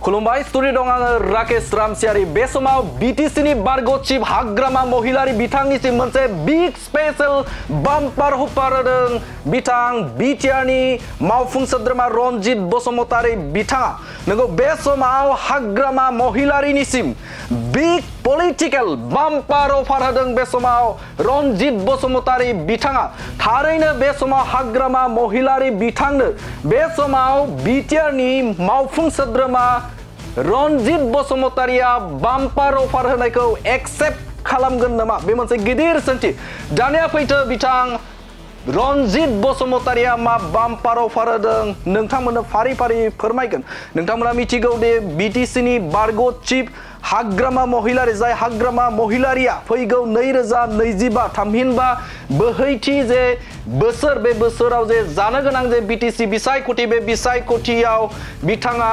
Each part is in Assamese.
खुलुमबाय स्टुडिअ दं आङो राकेश रामसियारि बे समाव BTC नि बारग' चिफ हाग्रामा महिलारि बिथांनिसिम मोनसे बिग स्पेशल बाम्पार अफार होदों बिथां BTR नि मावफुं सोद्रोमा रनजित बसुमतारी बिथाङा नंगौ बे समाव हाग्रामा महिलारिनिसिम बिग पलिटिकल बाम्पार अफार होदों बे समाव रनजित बसुमतारी बिथाङा थारैनो बे समाव हाग्रामा महिलारि बिथांनो बे समाव BTR नि मावफुं सोद्रोमा रनजित बसुमतारिया बाम्पार अफार होनायखौ एक्सेप्ट खालामगोन नामा बे मोनसे गिदिर सोंथि दानिया फैथो बिथां रनजित बसुमतारिया मा बाम्पार अफार होदों नोंथांमोननो फारि फारि फोरमायगोन नोंथांमोना मिथिगौ दे BTC नि बारग' चिफ हाग्रामा महिलारि जाय हाग्रामा महिलारिया फैगौ 2025 थामहिनबा बोहैथि जे बोसोर बे बोसोराव जे जानो गोनां जे BTC बिसायख'थि बे बिसायख'थियाव बिथाङा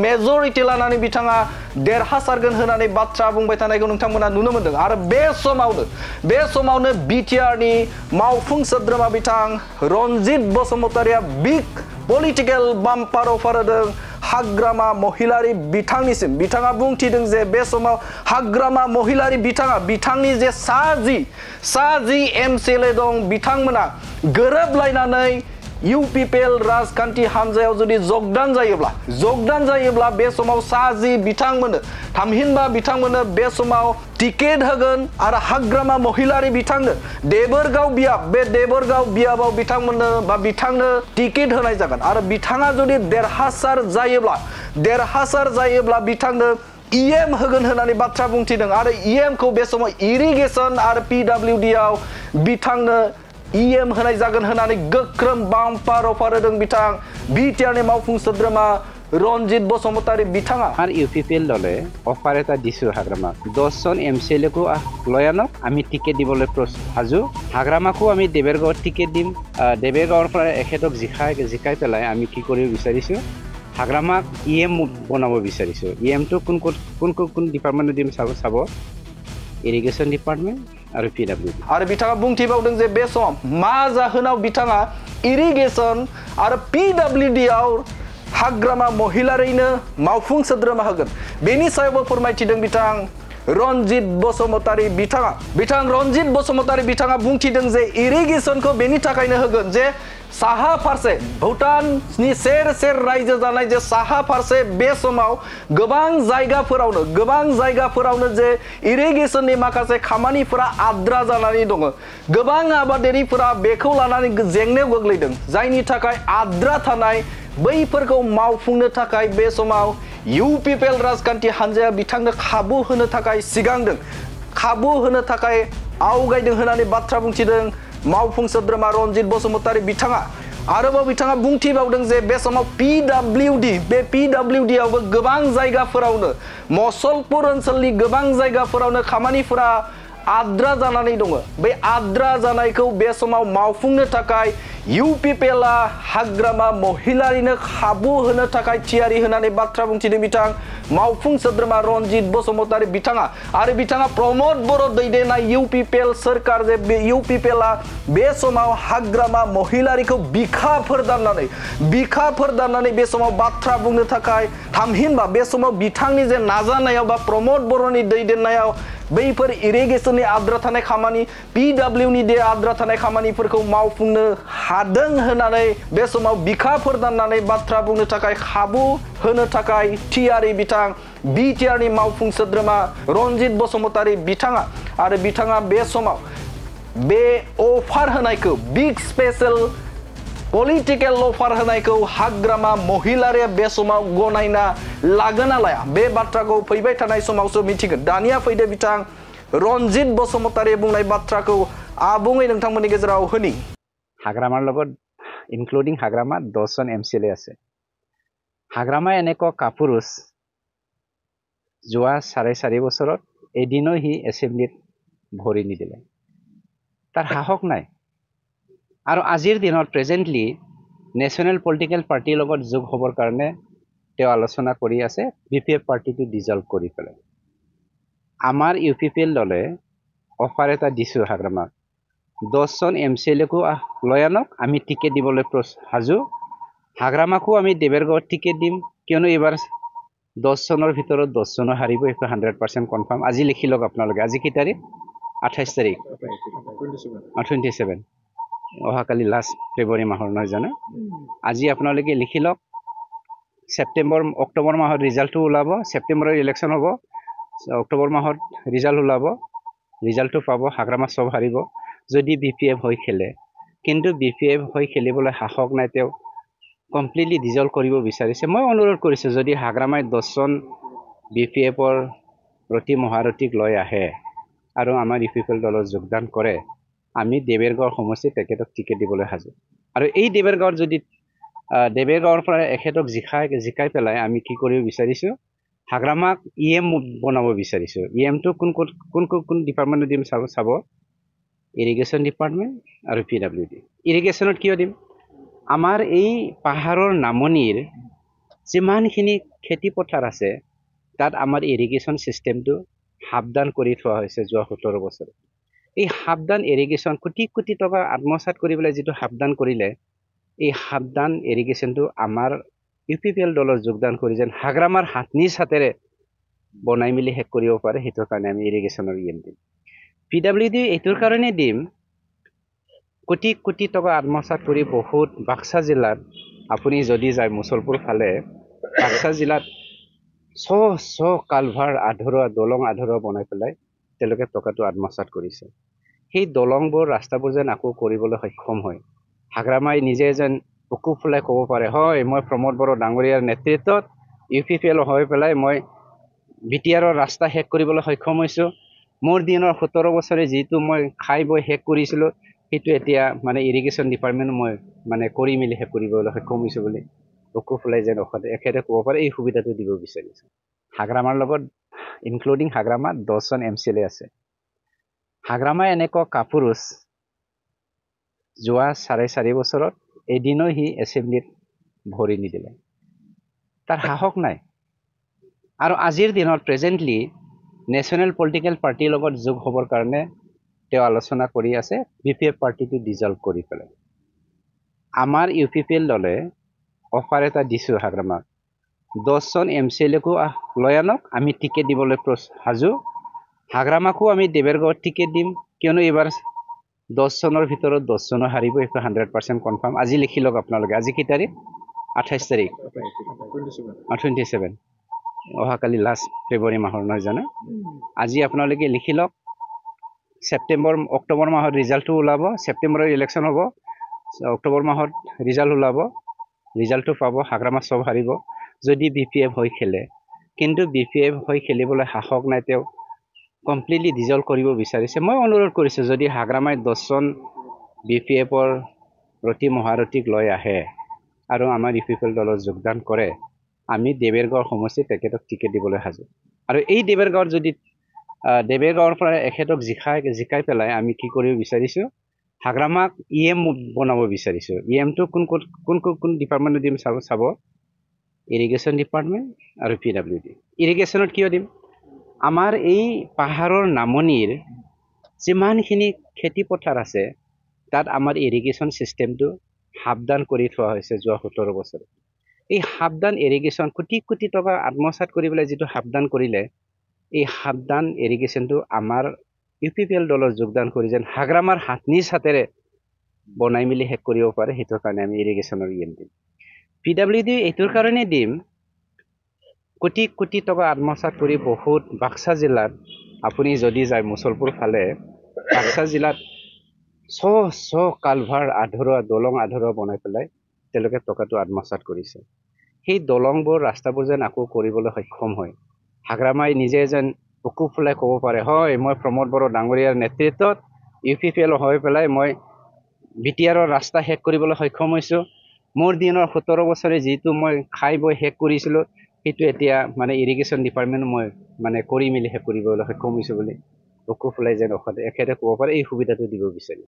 मेजरिटी लानानै बिथाङा देरहासारगोन होननानै बाथ्रा बुंबाय थानायखौ नोंथांमोना नुनो मोनदों आरो बे समावनो BTR नि मावफुं सोद्रोमा बिथां रनजित बसुमतारिया बिग पलिटिकल बाम्पार अफार होदों हाग्रामा महिलारि बिथांनिसिम बिथाङा बुंथिदों जे बे समाव हाग्रामा महिलारि बिथांनि जे साजि MCLA दं बिथांमोना गोरोबलायनानै UPPL राजखान्थि हानजायाव जुदि जगदान जायोब्ला बे समाव साजि बिथांमोननो थामहिनबा बिथांमोननो बे समाव टिकेट होगोन आरो हाग्रामा महिलारि बिथांनो देबोरगाव बियाब बे देबोरगाव बियाबाव बिथांनो टिकेट होनाय जागोन आरो बिथाङा जुदि देरहासार जायोब्ला बिथांनो EM होगोन होननानै बाथ्रा बुंथिदों आरो EM खौ बे समाव इरिगेशन आरो PWD आव बिथांनो EM होनाय जागोन होननानै गोख्रों बाम्पार अफार होदों बिथां BTR नि मावफुं सोद्रोमा रनजित बसुमतारी बिथाङा আর UPPL দলে অফার এটা দিছো হাগ্রামা 10 জন MCLA কো লয়ানক আমি টিকেট দিবলৈ সাজু হাগ্রামাকো আমি দেবেরগাঁও টিকেট দিম দেবেৰগাঁওৰ পৰা এখেতক জিকাই পেলাই আমি কি কৰিব বিচাৰিছো হাগ্ৰামাক EM বনাব বিচাৰিছো EM তো কোন ডিপাৰ্টমেন্ট দিম চাব ইৰিগেশ্যন ডিপাৰ্টমেন্ট आरो PWD आरो बिथाङा बुंथिबावदों जे बे सम मा जाहोनाव बिथाङा इरिगेशन आरो PWD आव हाग्रामा महिलारिनो मावफुं सोद्रोमा होगोन बेनि सायावबो फोरमायथिदों बिथां रनजित बसुमतारी बिथां रनजित बसुमतारी बिथाङा बुंथिदों जे इरिगेशनखौ बेनि थाखायनो होगोन जे साहा फारसे भुटाननि सेर रायजो जानाय जे साहा फारसे बे समाव गोबां जायगाफोरावनो जे इरिगेशननि माखासे खामानिफोरा आद्रा जानानै दङ गोबां आबादारिफोरा बेखौ लानानै जेंनायाव गोग्लैदों जायनि थाखाय आद्रा थानाय बैफोरखौ मावफुंनो थाखाय बे समाव UPPL राजखान्थि हानजाया बिथांनो खाबु होनो थाखाय आवगायदों होननानै बाथ्रा बुंथिदों मावफुं सोद्रोमा रनजित बसुमतारी बिथाङा आरोबाव बिथाङा बुंथिबावदों जे बे समाव PWD आवबो गोबां जायगाफोरावनो मसलपुर ओनसोलनि गोबां जायगाफोरावनो खामानिफोरा आद्रा जानानै दङ बे आद्रा जानायखौ बे समाव मावफुंनो थाखाय UPPL आ हाग्रामा महिलारिनो खाबु होनो थाखाय थियारि होनानै बाथ्रा बुंथिदों बिथां मावफुं सोद्रोमा रनजित बसुमतारी बिथाङा आरो बिथाङा प्रमोद बर' दैदेननाय UPPL सरकार जे बे UPPL आ बे समाव हाग्रामा महिलारिखौ बिखाफोर दाननानै बे समाव बाथ्रा बुंनो थाखाय थामहिनबा बे समाव बिथांनि जे नाजानायाव बा प्रमोद बर'नि दैदेननायाव बैफोर इरिगेशननि आद्रा थानाय खामानि PW नि आद्रा थानाय खामानिफोरखौ मावफुंनो हादों होननानै बे समाव बिखाफोर दाननानै बाथ्रा बुंनो थाखाय खाबु होनो थाखाय थियारि बिथां BTR नि मावफुं सोद्रोमा रनजित बसुमतारी बिथाङा आरो बिथाङा बे समाव बे अफार होनायखौ बिग स्पेशल पलिटिकल अफार होनायखौ हाग्रामा महिलारिया बे समाव गनायना लागोन ना लाया बे बाथ्राखौ फैबाय थानाय समावसो मिथिगोन दानिया फैदो बिथां रनजित बसुमतारी बुंनाय बाथ्राखौ आबुङै नोंथांमोननि गेजेराव होनि हाग्रामार লগত ইনক্লুডিং হাগ্রামা 10 জন MCLA আছে হাগ্রামা এনেকুৱা কাপুৰুষ যোৱা 4.5 বছৰত এদিনো হি এছেম্বলিত ভৰি নিদিলে তাৰ সাহস নাই আৰু আজিৰ দিনত প্ৰেজেন্টলি নেশ্যনেল পলিটিকেল পাৰ্টিৰ লগত যোগ হ'বৰ কাৰণে তেওঁ আলোচনা কৰি আছে BPF পাৰ্টিটো ডিজলভ কৰি পেলাই আমাৰ UPPL দলে অফাৰ এটা দিছো হাগ্ৰামাক 10 জন MCLA কো লয়ানক আমি টিকেট দিবলৈ সাজু হাগ্ৰামাকো আমি দেবেৰগাঁও টিকেট দিম কিয়নো এবাৰ 10 চনৰ ভিতৰত 10 চনো হাৰিব, এইটো 100% কনফাৰ্ম। আজি লিখি লওক আপোনালোকে। আজি কি তাৰিখ? 28 তাৰিখ, 27। অহাকালি লাষ্ট ফেব্ৰুৱাৰী মাহৰ নহয় জানো। আজি আপোনালোকে লিখি লওক। অক্টোবৰ মাহত ৰিজাল্টটো ওলাব। ছেপ্টেম্বৰৰ ইলেকশ্যন হ'ব, অক্টোবৰ মাহত ৰিজাল্ট ওলাব, ৰিজাল্টটো পাব, হাগ্ৰামা চব হাৰিব যদি BPF হৈ খেলে। কিন্তু BPF হৈ খেলিবলৈ সাহস নাই, তেওঁ কমপ্লিটলি ডিজলভ কৰিব বিচাৰিছে। মই অনুৰোধ কৰিছোঁ, যদি হাগ্ৰামাই 10 জন BPFৰ ৰতি মহাৰথীক লৈ আহে আৰু আমাৰ UPPL দলত যোগদান কৰে, আমি দেৱেৰগাঁৱৰ সমষ্টিত তেখেতক টিকেট দিবলৈ সাজু। আৰু এই দেৱেৰগাঁৱৰ পৰা এখেতক জিকাই পেলাই আমি কি কৰিব বিচাৰিছোঁ, হাগ্ৰামাক EM বনাব বিচাৰিছোঁ। EMটো কোন ডিপাৰ্টমেণ্টত দিম চাব, ইৰিগেশ্যন ডিপাৰ্টমেণ্ট আৰু PWD। ইৰিগেশ্যনত কিয় দিম? আমাৰ এই পাহাৰৰ নামনিৰ যিমানখিনি খেতি পথাৰ আছে, তাত আমাৰ ইৰিগেশ্যন ছিষ্টেমটো সাৱধান কৰি থোৱা হৈছে যোৱা 17 বছৰ। এই সাৱধান ইৰিগেশ্যন কোটি টকা আত্মসাৎ কৰিবলৈ যিটো সাৱধান কৰিলে, এই সাৱধান ইৰিগেশ্যনটো আমাৰ UPPL দলত যোগদান কৰি যেন হাগ্ৰামাৰ নিজ হাতেৰে বনাই মেলি শেষ কৰিব পাৰে, সেইটোৰ কাৰণে আমি ইৰিগেশ্যনৰ EM দিম। PWD এইটোৰ কাৰণে দিম, কোটি টকা আত্মসাৎ কৰি বহুত বাক্সা জিলাত আপুনি যদি যায় মুছলপুৰ ফালে, বাক্সা জিলাত শ কালভাৰ আধৰুৱা দলং বনাই পেলাই তেওঁলোকে টকাটো আত্মসাৎ কৰিছে। সেই দলংবোৰ ৰাস্তাবোৰ যেন আকৌ কৰিবলৈ সক্ষম হয়, হাগ্ৰামাই নিজে যেন বুকু ফুলাই ক'ব পাৰে, হয় মই প্ৰমোদ বড়ো ডাঙৰীয়াৰ নেতৃত্বত UPPL হৈ পেলাই মই BTRৰ ৰাস্তা শেষ কৰিবলৈ সক্ষম হৈছোঁ। মোৰ দিনৰ 17 বছৰে যিটো মই খাই বৈ শেষ কৰিছিলোঁ, সেইটো এতিয়া মানে ইৰিগেশ্যন ডিপাৰ্টমেণ্ট মই মানে কৰি মেলি শেষ কৰিবলৈ সক্ষম হৈছোঁ বুলি বুকু ফুলাই যেন এখেতে ক'ব পাৰে, এই সুবিধাটো দিব বিচাৰিছোঁ। হাগ্ৰামাৰ লগত ইনক্লুডিং হাগ্ৰামাত 10 জন MCLA আছে। হাগ্ৰামা এনেকুৱা কাপুৰুষ, যোৱা 4.5 বছৰত এদিনো সি এছেম্বলিত ভৰি নিদিলে, তাৰ সাহস নাই। আৰু আজিৰ দিনত প্ৰেজেণ্টলি নেশ্যনেল পলিটিকেল পাৰ্টিৰ লগত যোগ হ'বৰ কাৰণে তেওঁ আলোচনা কৰি আছে, BPF পাৰ্টিটো ডিজলভ কৰি পেলাই। আমাৰ UPPL দলে অফাৰ এটা দিছোঁ হাগ্ৰামাক, 10 জন MCLAকো লৈ আনক, আমি টিকেট দিবলৈ সাজু। হাগ্ৰামাকো আমি দেৱেৰগাঁৱত টিকেট দিম, কিয়নো এইবাৰ 10 চনৰ ভিতৰত 10 চনো হাৰিব, এইটো 100% কনফাৰ্ম। আজি লিখি লওক আপোনালোকে। আজি কি তাৰিখ? 28 তাৰিখ, 27। অহাকালি লাষ্ট ফেব্ৰুৱাৰী মাহৰ নহয় জানো। আজি আপোনালোকে লিখি লওক। অক্টোবৰ মাহত ৰিজাল্টটো ওলাব, ছেপ্টেম্বৰৰ ইলেকশ্যন হ'ব, অক্টোবৰ মাহত ৰিজাল্ট ওলাব, ৰিজাল্টটো পাব, হাগ্ৰামা চব হাৰিব যদি BPF হৈ খেলে। কিন্তু BPF হৈ খেলিবলৈ সাহস নাই, তেওঁ কমপ্লিটলি ডিজলভ কৰিব বিচাৰিছে। মই অনুৰোধ কৰিছোঁ, যদি হাগ্ৰামাই 10 জন BPFৰ ৰতি মহাৰথীক লৈ আহে আৰু আমাৰ UPPL দলত যোগদান কৰে, আমি দেৱেৰগাঁৱৰ সমষ্টিত তেখেতক টিকেট দিবলৈ সাজু। আৰু এই দেৱেৰগাঁৱৰ পৰা এখেতক জিকাই পেলাই আমি কি কৰিব বিচাৰিছোঁ, হাগ্ৰামাক EM বনাব বিচাৰিছোঁ। EMটো কোন ডিপাৰ্টমেণ্টত দিম চাব, ইৰিগেশ্যন ডিপাৰ্টমেণ্ট আৰু PWD। ইৰিগেশ্যনত কিয় দিম? আমাৰ এই পাহাৰৰ নামনিৰ যিমানখিনি খেতি পথাৰ আছে, তাত আমাৰ ইৰিগেশ্যন ছিষ্টেমটো সাৱধান কৰি থোৱা হৈছে যোৱা 17 বছৰ। এই সাৱধান ইৰিগেশ্যন কোটি টকা আত্মসাৎ কৰিবলৈ যিটো সাৱধান কৰিলে, এই সাৱধান ইৰিগেশ্যনটো আমাৰ UPPL দলত যোগদান কৰি যেন হাগ্ৰামাৰ নিজ হাতেৰে বনাই মেলি শেষ কৰিব পাৰে, সেইটোৰ কাৰণে আমি ইৰিগেশ্যনৰ EM দিম। PWD এইটোৰ কাৰণে দিম, কোটি টকা আত্মসাৎ কৰি বহুত বাক্সা জিলাত আপুনি যদি যায় মুছলপুৰ ফালে, বাক্সা জিলাত শ কালভাৰ দলং বনাই পেলাই তেওঁলোকে টকাটো আত্মসাৎ কৰিছে। সেই দলংবোৰ ৰাস্তাবোৰ যেন আকৌ কৰিবলৈ সক্ষম হয়, হাগ্ৰামাই নিজে যেন বুকু ফুলাই ক'ব পাৰে, হয় মই প্ৰমোদ বড়ো ডাঙৰীয়াৰ নেতৃত্বত UPPL হৈ পেলাই মই BTRৰ ৰাস্তা শেষ কৰিবলৈ সক্ষম হৈছোঁ। মোৰ দিনৰ 17 বছৰে যিটো মই খাই বৈ শেষ কৰিছিলোঁ, সেইটো এতিয়া মানে ইৰিগেশ্যন ডিপাৰ্টমেণ্ট মই মানে কৰি মেলি শেষ কৰিবলৈ সক্ষম হৈছোঁ বুলি বুকু ফুলাই যেন এখেতে ক'ব পাৰে, এই সুবিধাটো দিব বিচাৰিম।